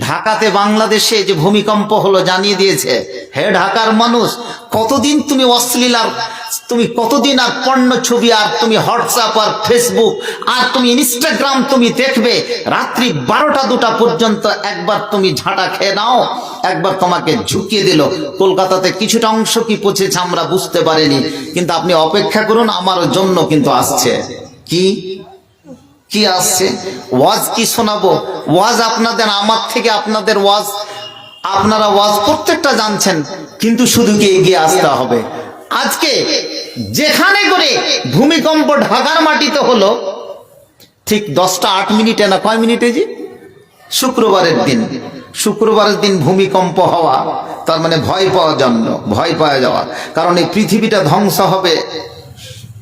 ঢাকাতে বাংলাদেশে যে ভূমিকম্প হলো জানিয়ে দিয়েছে, হে ঢাকার মানুষ, কতদিন তুমি অশ্লীল আর তুমি কতদিন আর পণ্য ছবি আর তুমি হোয়াটসঅ্যাপ আর ফেসবুক আর তুমি ইনস্টাগ্রাম তুমি দেখবে, রাত্রি 12টা-2টা পর্যন্ত একবার তুমি ঝাঁটা খেয়ে নাও, একবার তোমাকে ঝুঁকিয়ে দিল। কলকাতাতে কিছুটা অংশ কি পৌঁছেছে আমরা বুঝতে পারিনি, কিন্তু আপনি অপেক্ষা করুন, আমার জন্য কিন্তু আসছে। কি কি আসছে? ওয়াজ কি শোনাবো? ওয়াজ আপনাদের, আমার থেকে আপনাদের ওয়াজ, আপনারা ওয়াজ প্রত্যেকটা জানছেন, কিন্তু শুধু কি এগিয়ে আসতে হবে। আজকে যেখানে করে ভূমিকম্প ঢাকার মাটিতে হলো, ঠিক 10টা 8 মিনিটে না কয় মিনিটে জি, শুক্রবারের দিন ভূমিকম্প হওয়া, তার মানে ভয় পাওয়া যাওয়া। কারণ এই পৃথিবীটা ধ্বংস হবে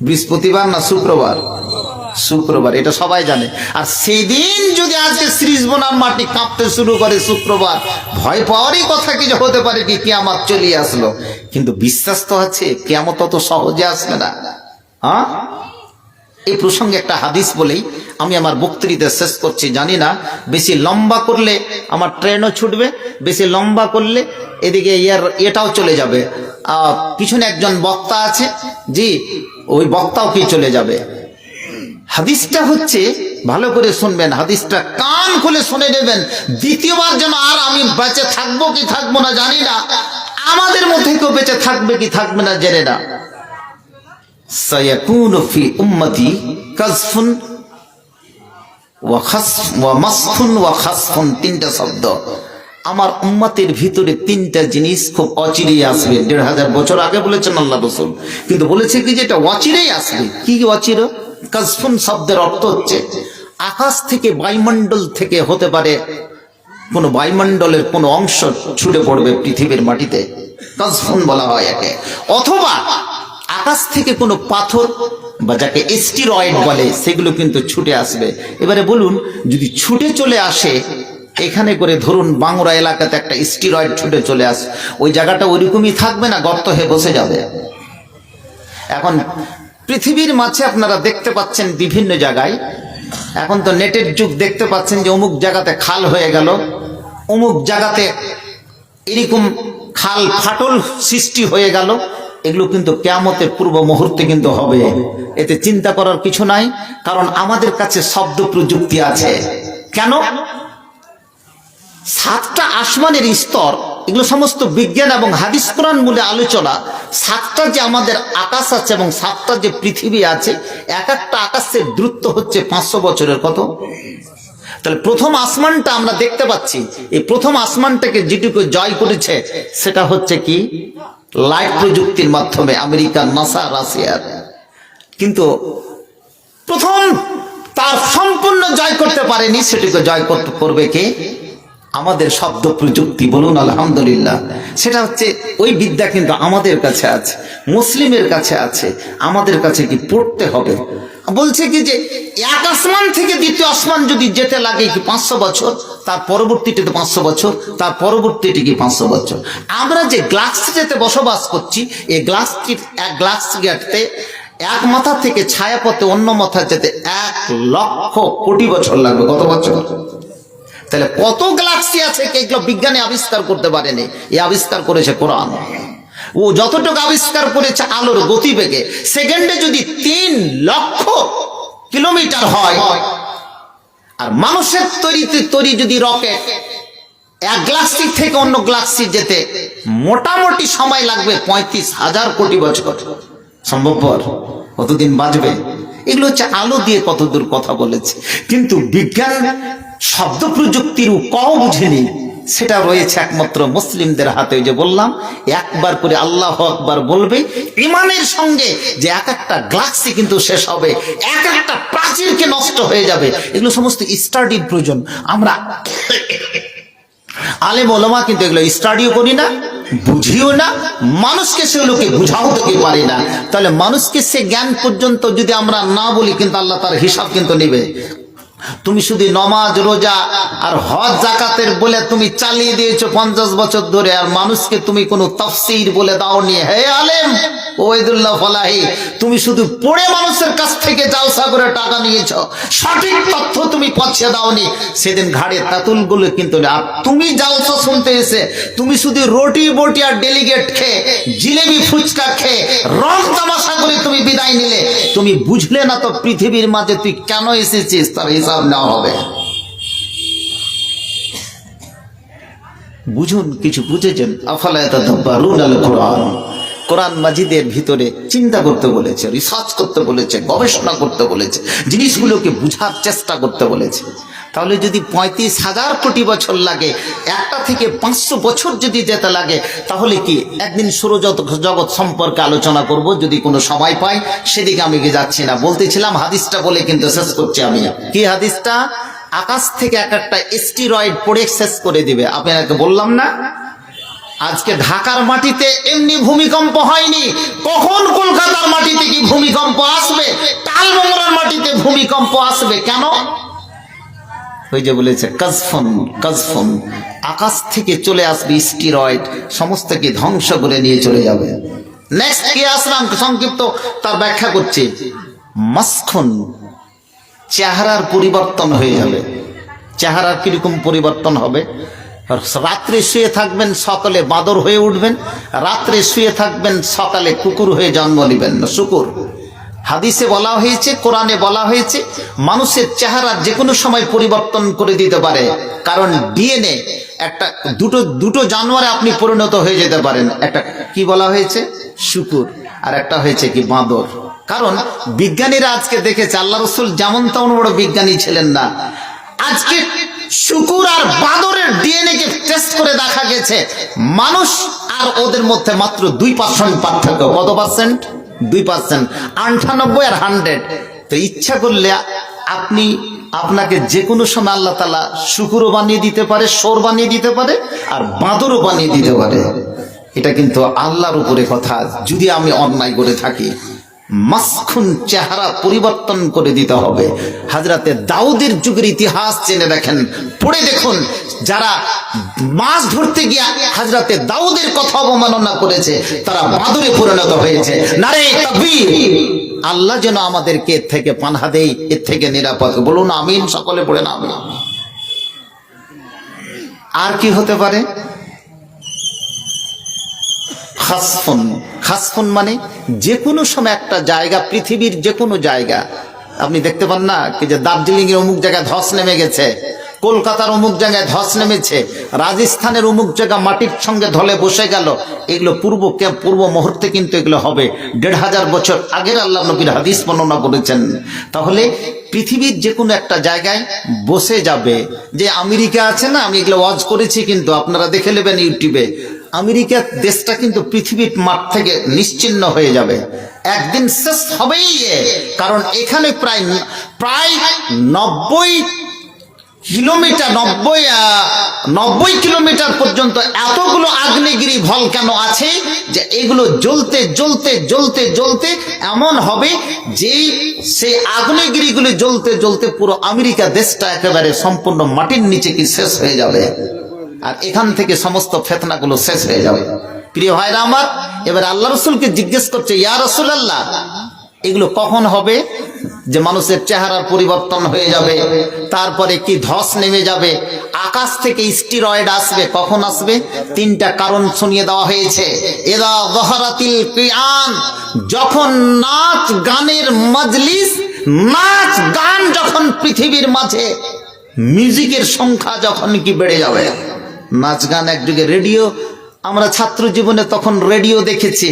বৃহস্পতিবার না শুক্রবার, এটা সবাই জানে। আর সেই দিন যদি আজকে সিরিজবোনার মাটি কাঁপতে শুরু করে শুক্রবার, ভয় পাওয়ারই কথা কি হতে পারে কি কিয়ামত চলে আসলো। কিন্তু বিশ্বাস তো আছে কিয়ামত তত সহজে আসবে না। হ্যাঁ, এই প্রসঙ্গে একটা হাদিস বলেই আমি আমার বক্তৃতা শেষ করছি। জানি না বেশি লম্বা করলে আমার ট্রেনও ছুটবে, বেশি লম্বা করলে এদিকে এটাও চলে যাবে। পিছনে একজন বক্তা আছে জি, ওই বক্তাও কি চলে যাবে। হাদিসটা হচ্ছে, ভালো করে শুনবেন, হাদিসটা কান খুলে শুনে নেবেন। দ্বিতীয়বার যেন আর আমি বেঁচে থাকবো কি থাকবো না জানি না, আমাদের মধ্যে কেউ বেঁচে থাকবে কি থাকবে না জেনে না। সায়াকুনু ফি উম্মতি কাযফুন ওয়া মাসখুন ওয়া খাসফুন, 3টা শব্দ। আমার উম্মতের ভিতরে 3টা জিনিস খুব অচিরেই আসবে। 1500 বছর আগে বলেছেন আল্লাহ রাসূল, কিন্তু বলেছে কি যেটা অচিরেই আসবে। কি অচির? কাযফুন শব্দের অর্থ হচ্ছে আকাশ থেকে, বায়ুমণ্ডল থেকে হতে পারে কোন বায়ুমণ্ডলের কোন অংশ ছুটে পড়বে পৃথিবীর মাটিতে, কাযফুন বলা হয় একে। অথবা আকাশ থেকে কোনো পাথর বা যাকে এস্টিরয়েড বলে সেগুলো কিন্তু ছুটে আসবে। এবারে বলুন, যদি ছুটে চলে আসে এখানে করে, ধরুন বাংলা এলাকাতে একটা এস্টিরয়েড ছুটে চলে আসে, ওই জায়গাটা ওইরকমই থাকবে না, গর্ত হয়ে বসে যাবে। এখন পৃথিবীর মাঝে আপনারা দেখতে পাচ্ছেন বিভিন্ন জায়গায়, এখন তো নেটের যুগ, দেখতে পাচ্ছেন যে অমুক জায়গাতে খাল হয়ে গেল, অমুক জায়গাতে এরকম খাল ফাটল সৃষ্টি হয়ে গেল। এগুলো কিন্তু কিয়ামতের পূর্ব মুহূর্তে কিন্তু হবে, এতে চিন্তা করার কিছু নাই। কারণ আমাদের কাছে শব্দ প্রযুক্তি আছে। কেন? 7টা আসমানের স্তর, এগুলো সমস্ত বিজ্ঞান এবং হাদিস কোরআন বলে আলোচনা। 7টা যে আমাদের আকাশ আছে এবং 7টা যে পৃথিবী আছে, এক একটা আকাশের দূরত্ব হচ্ছে 500 বছরের। কত? তাহলে প্রথম আসমানটা আমরা দেখতে পাচ্ছি, এই প্রথম আসমানটাকে যেটুকু জয় করেছে সেটা হচ্ছে কি লাইট প্রযুক্তির মাধ্যমে, আমেরিকার নাসা, রাশিয়ার। কিন্তু প্রথম তার সম্পূর্ণ জয় করতে পারেনি, সেটাকে জয় করবে কে? আমাদের শব্দ প্রযুক্তি। বলুন আলহামদুলিল্লাহ। সেটা হচ্ছে ওই বিদ্যা কিন্তু আমাদের কাছে আছে, মুসলিমের কাছে আছে, আমাদের কাছে কি পড়তে হবে। বলছে কি যে এক আসমান থেকে দ্বিতীয় আসমান যদি যেতে লাগে কি 500 বছর, তার পরবর্তীতে 500 বছর, তার পরবর্তীতে কি 500 বছর। আমরা যে গ্লাক্সিতে বসবাস করছি, এই গ্লাক্সিতে এক মাথা থেকে ছায়াপথে অন্য মাথা যেতে 1 লক্ষ কোটি বছর লাগবে। কত বছর? তাহলে কত গ্যালাক্সি আছে এগুলো বিজ্ঞানে আবিষ্কার করতে পারেনি, এই আবিষ্কার করেছে কোরআন। ও যতটুকু আবিষ্কার করেছে আলোর গতিবেগে, সেকেন্ডে যদি 3 লক্ষ কিলোমিটার হয়, আর মানুষের তৈরি যদি রকেট এক গ্যালাক্সি থেকে অন্য গ্যালাক্সি যেতে মোটামুটি সময় লাগবে 35,000 কোটি বছর। সম্ভবপর? কতদিন বাঁচবে? এগুলো হচ্ছে আলো দিয়ে কতদূর কথা বলেছে। কিন্তু বিজ্ঞান শব্দ প্রযুক্তির কও বুঝেনি, সেটা রয়েছে একমাত্র মুসলিমদের হাতে। যে বললাম, একবার করে আল্লাহু আকবার বলবে ঈমানের সঙ্গে, যে এক একটা গ্যালাক্সি কিন্তু শেষ হবে, এক একটা প্রাচীরকে নষ্ট হয়ে যাবে। এগুলো সমস্ত স্টাডির প্রয়োজন। আমরা আলেম ওলামা কিন্তু এগুলো স্টাডিও করি না, বুঝিও না, মানুষকে সেগুলোকে বুঝাও থেকে পারি না। তাহলে মানুষকে সে জ্ঞান পর্যন্ত যদি আমরা না বলি, কিন্তু আল্লাহ তার হিসাব কিন্তু নেবে। তুমি শুধু নমাজ, রোজা আর হজ যাকাতের বলে তুমি চালিয়ে দিয়েছো 50 বছর ধরে, আর মানুষকে তুমি কোনো তাফসীর বলে দাওনি। হে আলেম, ওবাইদুল্লাহ ফলাহি, তুমি শুধু পড়ে মানুষের কাছ থেকে জালসা করে টাকা নিয়েছ, সঠিক তথ্য তুমি পৌঁছে দাওনি। সেদিন ঘাড়ে তাতুলগুলো কিন্তু আর তুমি জালসা শুনতে এসে তুমি শুধু রুটি বটি আর ডেলিগেট খেয়ে জিলেবি ফুচকা খেয়ে রং তামাশা করে তুমি বিদায় নিলে, তুমি বুঝলে না তো পৃথিবীর মাঝে তুই কেন এসেছিস, তার হিসাব নেওয়া হবে। বুঝুন, কিছু বুঝেছেন? আফালা ইয়াতাদাব্বারুনাল কুরআন, কোরআন মাজিদের ভিতরে চিন্তা করতে বলেছে, রিসার্চ করতে বলেছে, গবেষণা করতে বলেছে, জিনিসগুলোকে বুঝার চেষ্টা করতে বলেছে। তাহলে যদি 35,000 কোটি বছর লাগে, 1 থেকে 500 বছর যদি যেতে লাগে, তাহলে কি একদিন সৌরজগৎ সম্পর্কে আলোচনা করব যদি কোনো সময় পাই। সেদিকে আমি যাচ্ছি না, বলতেছিলাম হাদিসটা বলে কিন্তু শেষ করছি আমি। কি হাদিসটা? আকাশ থেকে এক একটা স্টেরয়েড পড়ে শেষ করে দিবে। আপনাকে বললাম না আজকে ঢাকার মাটিতে এমনি ভূমিকম্প হয়নি, কখন কলকাতার মাটিতে কি ভূমিকম্প আসবে, টালমোংরার মাটিতে ভূমিকম্প আসবে কেন? ওই যে বলেছে কাজফুন কাজফুন, আকাশ থেকে চলে আসবে স্টেরয়েড, সমস্তকে ধ্বংস করে নিয়ে চলে যাবে। নেক্সট কি আসলাম, সংক্ষিপ্ত তার ব্যাখ্যা করছি। মাসখুন, চেহারার পরিবর্তন হয়ে যাবে। চেহারার কিরকম পরিবর্তন হবে? রাত্রে শুয়ে থাকবেন, সকালে বাঁদর হয়ে উঠবেন, রাত্রে শুয়ে থাকবেন, সকালে কুকুর হয়ে জন্ম নেবেন, শুকুর। হাদিসে বলা হয়েছে, কোরআনে বলা হয়েছে, মানুষের চেহারা যে কোনো সময় পরিবর্তন করে দিতে পারে, কারণ ডিএনএ একটা দুটো জানোয়ারে আপনি পরিণত হয়ে যেতে পারেন। একটা কি বলা হয়েছে? শুকুর, আর একটা হয়েছে কি বাঁদর। কারণ বিজ্ঞানীরা আজকে দেখেছে, আল্লাহ রসুল যেমন তেমন বড় বিজ্ঞানী ছিলেন না, আজকে শুকুর আর বাঁদরের ডিএনএ কে টেস্ট করে দেখা গেছে মানুষ আর ওদের মধ্যে মাত্র 2% পার্থক্য। কত পার্সেন্ট? 2%। 98 আর 100। তো ইচ্ছা করলে আপনাকে যে কোনো সময় আল্লাহ তাআলা শুকুরও বানিয়ে দিতে পারে, শোর বানিয়ে দিতে পারে, আর বাঁদরও বানিয়ে দিতে পারে। এটা কিন্তু আল্লাহর উপরে কথা, যদি আমি অন্যায় করে থাকি। মাসখুন, চেহারা পরিবর্তন করে দিতে হবে। হযরতে দাউদের যুগের ইতিহাস জেনে দেখেন, পড়ে দেখুন, যারা মাছ ধরতে গিয়ে হযরতে দাউদের কথা অবমাননা করেছে, তারা বাঁদরে পরিণত হয়েছে। নারে তাকবীর! আল্লাহ যেন আমাদেরকে এর থেকে পানাহ দেয়, এর থেকে নিরাপদ। বলুন আমিন, সকলে পড়েন আমিন। আর কি হতে পারে? খাসফুন, খাসফুন মানে যে কোনো সময় একটা জায়গা, পৃথিবীর যে কোনো জায়গা আপনি দেখতে পান না কি, যে দার্জিলিং এর অমুক জায়গায় ধস নেমে গেছে, কলকাতার অমুক জায়গায় ধস নেমেছে, রাজস্থানের অমুক জায়গা মাটির সঙ্গে ঢলে বসে গেল। এগুলো পূর্ব মুহূর্তে কিন্তু এগুলো হবে। 1500 বছর আগের আল্লাহ নবীর হাদিস বর্ণনা করেছেন। তাহলে পৃথিবীর যে কোনো একটা জায়গায় বসে যাবে। যে আমেরিকা আছে না, আমি এগুলো ওয়াজ করেছি, কিন্তু আপনারা দেখে নেবেন ইউটিউবে। আমেরিকা দেশটা কিন্তু পৃথিবীর মাঠ থেকে নিশ্চিহ্ন হয়ে যাবে, একদিন শেষ হবেই। কারণ এখানে প্রায় 90 কিলোমিটার পর্যন্ত এতগুলো আগ্নেয়গিরি ভলক্যানো আছে, যে এগুলো জ্বলতে জ্বলতে জ্বলতে জ্বলতে এমন হবে যে সেই আগ্নেয়গিরিগুলো জ্বলতে জ্বলতে পুরো আমেরিকা দেশটা একেবারে সম্পূর্ণ মাটির নিচে কি শেষ হয়ে যাবে। আর এখান থেকে সমস্ত ফিতনাগুলো শেষ হয়ে যাবে। প্রিয় ভাইরা আমার, এবার আল্লাহ রাসূলকে জিজ্ঞেস করছে, ইয়া রাসূলুল্লাহ, এগুলো কখন হবে? যে মানুষের চেহারার পরিবর্তন হয়ে যাবে, তারপরে কি ধস নেমে যাবে, আকাশ থেকে স্টেরয়েড আসবে, কখন আসবে? 3টা কারণ শুনিয়ে দেওয়া হয়েছে। ইযা যাহারাতিল কিয়ান, যখন নাচ গানের মজলিস, নাচ গান যখন পৃথিবীর মাঝে, মিউজিকের সংখ্যা যখন কি বেড়ে যাবে। নাচ গান একযুগে রেডিও, আমরা ছাত্র জীবনে তখন রেডিও দেখেছি,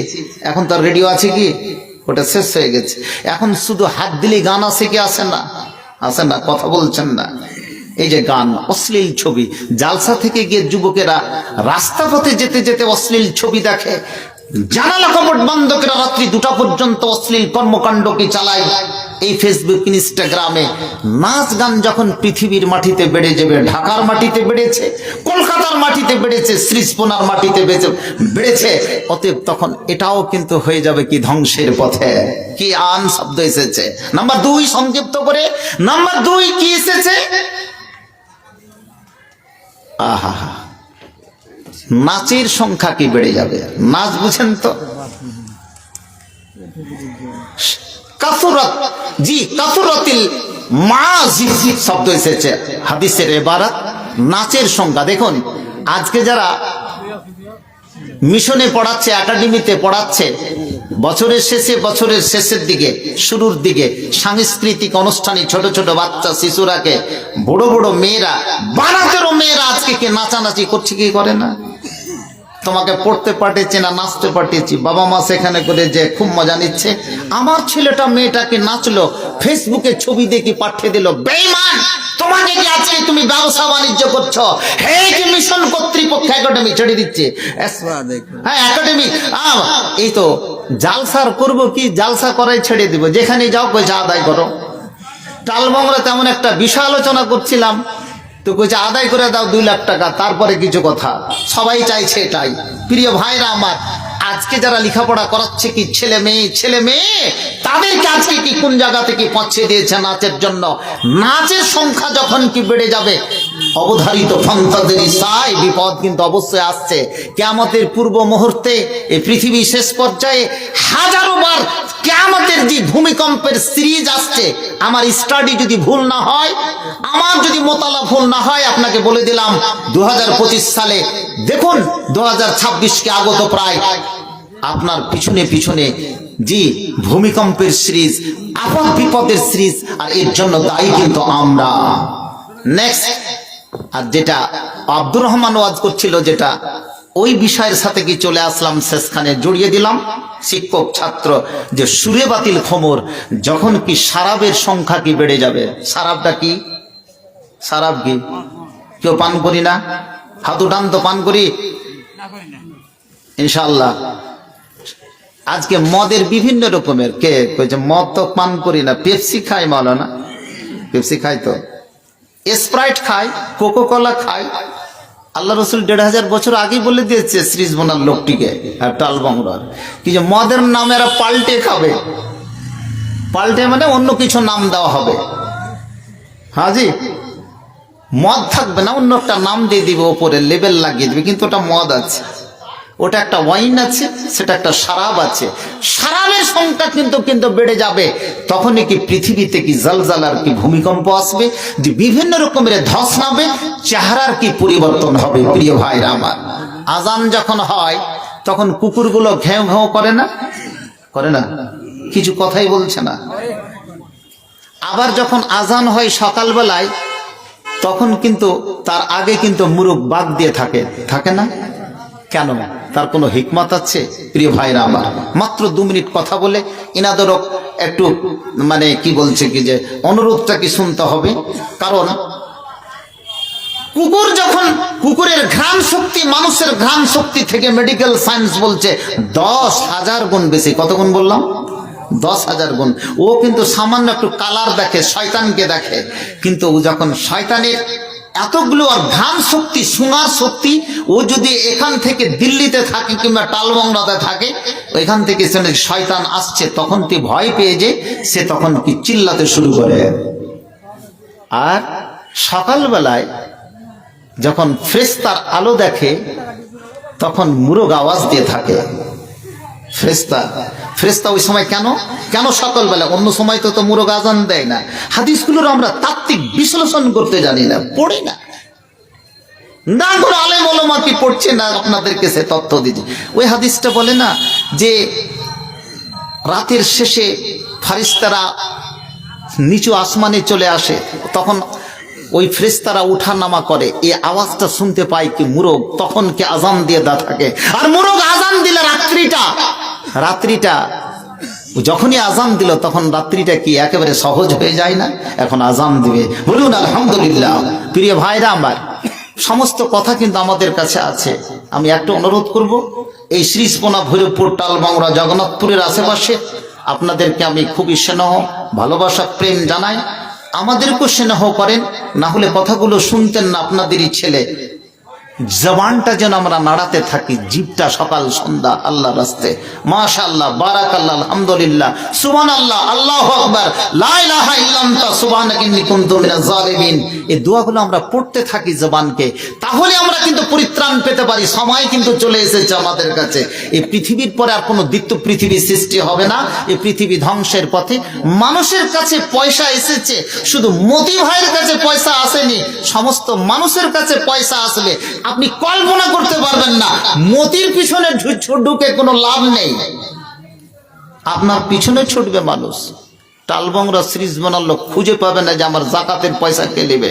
এখন তো রেডিও আছে কি? ওটা শেষ হয়ে গেছে। এখন শুধু হাত দিলে গান আসে কি? আসে না, আসে না, কথা বলছেন না। এই যে গান, অশ্লীল ছবি, জালসা থেকে গিয়ে যুবকেরা রাস্তা পথে যেতে যেতে অশ্লীল ছবি দেখে, জানালা কপট বন্ধ করে রাত্রি 2টা পর্যন্ত অশ্লীল কর্মকাণ্ড কি চালায় এই ফেসবুক ইনস্টাগ্রামে। নাচ গান যখন পৃথিবীর মাটিতে বেড়ে যাবে, ঢাকার মাটিতে বেড়েছে, কলকাতার মাটিতে বেড়েছে, শ্রীস্পনার মাটিতে বেড়েছে, অতএব তখন এটাও কিন্তু হয়ে যাবে কি ধ্বংসের পথে। কি আন শব্দ এসেছে। নাম্বার 2, সংক্ষিপ্ত করে নাম্বার 2 কি এসেছে? আহা, নাচের সংখ্যা কি বেড়ে যাবে। নাচ বুঝেন তো? কাসুরাত, জি কাসুরাতিল মাজিফ শব্দ এসেছে হাদিসের ইবারত নাচের সংখ্যা। দেখুন আজকে যারা মিশনে পড়াচ্ছে, একাডেমিতে পড়াচ্ছে, বছরের শেষের দিকে শুরুর দিকে সাংস্কৃতিক অনুষ্ঠানে ছোট ছোট বাচ্চা শিশুরাকে বড় বড় মেয়েরা, 12-13 মেয়েরা আজকে কে নাচানাচি করছে, কি করে না? তোমাকে পড়তে পাঠিয়েছে না নাচতে পাঠিয়েছি, বাবা মা সেখানে করে যে খুব মজা নিচ্ছে। আমার ছেলেটা মেয়েটাকে নাচলো, ফেসবুকে ছবি দেখি পাঠিয়ে দিল। বেঈমান, তোমাকে কি আজকে তুমি ব্যবসা বাণিজ্য করছো? এই যে মিশন কর্তৃপক্ষ একাডেমি ছেড়ে দিচ্ছে, হ্যাঁ একাডেমি, এই তো জালসার করবো কি, জালসা করাই ছেড়ে দিব, যেখানে যাও পয়সা আদায় করো। টালবংরা তেমন একটা বিষয় আলোচনা করছিলাম, তো কইছে আদায় করে দাও 2 লাখ টাকা, তারপরে কিছু কথা। সবাই চাইছে এটাই। প্রিয় ভাইরা আমার, আজকে যারা লেখাপড়া করাচ্ছে কি ছেলে মেয়ে তাদেরকে আজকে কি কোন জায়গা থেকে পৌঁছে দিয়েছে নাচের জন্য। নাচের সংখ্যা যখন কি বেড়ে যাবে, অবধারিত ফন্তাদের ইসাই বিপদ কিন্তু অবশ্যই আসছে। কিয়ামতের পূর্ব মুহূর্তে এই পৃথিবী শেষ পর্যায়ে হাজারো বার কিয়ামতের যে ভূমিকম্পের সিরিজ আসছে, আমার স্টাডি যদি ভুল না হয়, আমার যদি মোতালা ভুল না হয়, আপনাকে বলে দিলাম 2025 সালে দেখুন 2026কে আগত প্রায়, আপনার পিছনে পিছনে জি ভূমিকম্পের সিরিজ, আপদ বিপদের সিরিজ, আর এর জন্য দায়ী কিন্তু আমরা। নেক্সট, আর যেটা আব্দুর রহমান ওয়াজ করছিল, যেটা ওই বিষয়ের সাথে কি চলে আসলাম, শেষখানে জড়িয়ে দিলাম শিক্ষক ছাত্র, যে সুরে বাতিল খমর, যখন কি শারাবের সংখ্যা কি বেড়ে যাবে। শারাবটা কি? শারাব কি কেউ পান করি না? হাত উঠান তো, পান করি ইনশাআল্লাহ। আজকে মদের বিভিন্ন রকমের, কে কইছে মদ তো পান করি না, পেপসি খাই, মাওলানা পেপসি খাই, তো স্প্রাইট খাই, কোকো কোলা খাই। আল্লাহ রসুল 1500 বছর আগেই বলে দিয়েছে সিরিজ বোনার লোকটিকে, আর টালবংরার কি যে মদের নাম এরা পাল্টে খাবে। পাল্টে মানে অন্য কিছু নাম দেওয়া হবে। হাজি, মদ থাকবে না, অন্য একটা নাম দিয়ে দিবে, ওপরে লেবেল লাগিয়ে দিবে, কিন্তু ওটা মদ আছে, ওটা একটা ওয়াইন আছে, সেটা একটা শারাব আছে। শারাবের সংখ্যা কিন্তু বেড়ে যাবে। তখনই কি পৃথিবীতে কি জালজালার কি ভূমিকম্প আসবে, যে বিভিন্ন রকমের ধস নামবে, চেহারার কি পরিবর্তন হবে। প্রিয় ভাইরা আমার, আজান যখন হয় তখন কুকুরগুলো ঘেউ ঘেউ করে না? করে না? কিছু কথাই বলছে না। আবার যখন আজান হয় সকালবেলায়, তখন কিন্তু তার আগে কিন্তু মুরুখ বাদ দিয়ে থাকে না? কেন? তার কোনো হিকমত আছে? প্রিয় ভাইরা আমার, মাত্র 2 মিনিট কথা বলে ইনাদেরও একটু মানে কি বলছে কি যে অনুরোধটা কি শুনতে হবে। কারণ কুকুর যখন, কুকুরের ঘ্রাণ শক্তি মানুষের ঘ্রাণ শক্তি থেকে মেডিকেল সায়েন্স বলছে 10,000 গুণ বেশি। কত গুণ বললাম? 10,000 গুণ। ও কিন্তু সামান্য একটু কালার দেখে, শয়তানকে দেখে, কিন্তু যখন শয়তানের এতগুলো আর ঘ্রাণ শক্তি, শোনার শক্তি, ও যদি এখান থেকে দিল্লিতে থাকে কিংবা টালবংরাতে থাকে, ওইখান থেকে শয়তান আসছে, তখন তুই ভয় পেয়ে যে সে তখন কি চিল্লাতে শুরু করে। আর সকালবেলায় যখন ফেরেশতার আলো দেখে, তখন মুরগ আওয়াজ দিয়ে থাকে। ফেরেশতা ওই সময় কেন সকালবেলা? অন্য সময় তো মুরগ আজান দেয় না। হাদিসগুলোর আমরা তাত্ত্বিক বিশ্লেষণ করতে জানি না, পড়ি না, কোনো আলেম ওলামা কি পড়ছে না, আপনাদেরকে সে তথ্য দিচ্ছে। ওই হাদিসটা বলে না যে রাতের শেষে ফারিস্তারা নিচু আসমানে চলে আসে, তখন ওই ফেরেশতারা উঠা নামা করে, এই আওয়াজটা শুনতে পায় কি মুরগ, তখন কি আজান দিয়ে থাকে। আর মুরগ আজান দিলে রাত্রিটা যখনই আজান দিল, তখন রাত্রিটা কি একেবারে সহজ হয়ে যায় না? এখন আজান দিবে, বলুন আলহামদুলিল্লাহ। প্রিয় ভাইরা আমার, সমস্ত কথা কিন্তু আমাদের কাছে আছে। আমি একটা অনুরোধ করব, এই শ্রীস্পনা, ভৈরবপুর, টালবংরা, জগন্নাথপুরের আশেপাশে আপনাদেরকে আমি খুবই স্নেহ, ভালোবাসা, প্রেম জানাই। আমাদেরকেও স্নেহ করেন, না হলে কথাগুলো শুনতেন না আপনাদেরই ছেলে। জবানটা যেন আমরা নাড়াতে থাকি, জিভটা সকাল সন্ধ্যা আল্লাহর রাস্তায় মাশাআল্লাহ, বারাকাল্লাহ, আলহামদুলিল্লাহ, সুবহানাল্লাহ, আল্লাহু আকবার, লা ইলাহা ইল্লা আনতা সুবহানাকা ইন্নী কুনতু মিনাজ জালিমিন, এই দোয়াগুলো আমরা পড়তে থাকি জবানকে, তাহলে আমরা কিন্তু পরিত্রাণ পেতে পারি। সময় কিন্তু চলে এসেছে আমাদের কাছে, এই পৃথিবীর পরে আর কোনো দ্বিতীয় পৃথিবী সৃষ্টি হবে না। এই পৃথিবী ধ্বংসের পথে। মানুষের কাছে পয়সা এসেছে, শুধু মতি ভাইয়ের কাছে পয়সা আসেনি, সমস্ত মানুষের কাছে পয়সা আসবে। আপনি কল্পনা করতে পারবেন না, মতির পিছনে ঢুকে কোনো লাভ নেই, আপনার পিছনে ছুটবে মানুষ। টালবংরা সিরিজ বানালো, খুঁজে পাবে না যে আমার জাকাতের পয়সা কে নেবে,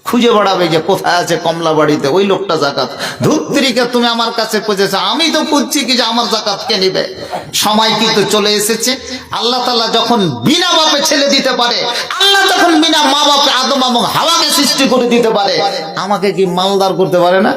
খুঁজে বেড়াবে যে কোথায় আছে কমলা বাড়িতে ওই লোকটা জাকাত। ধুত্রিকে তুমি আমার কাছে খুঁজেছ, আমি তো খুঁজছি কি যে আমার জাকাত কে নিবে। সময় কিন্তু চলে এসেছে। আল্লাহ তাআলা যখন বিনা বাপে ছেলে দিতে পারে, আল্লাহ তখন বিনা মা বাপে আদম এবং হাওয়াকে সৃষ্টি করে দিতে পারে, আমাকে কি মালদার করতে পারে না?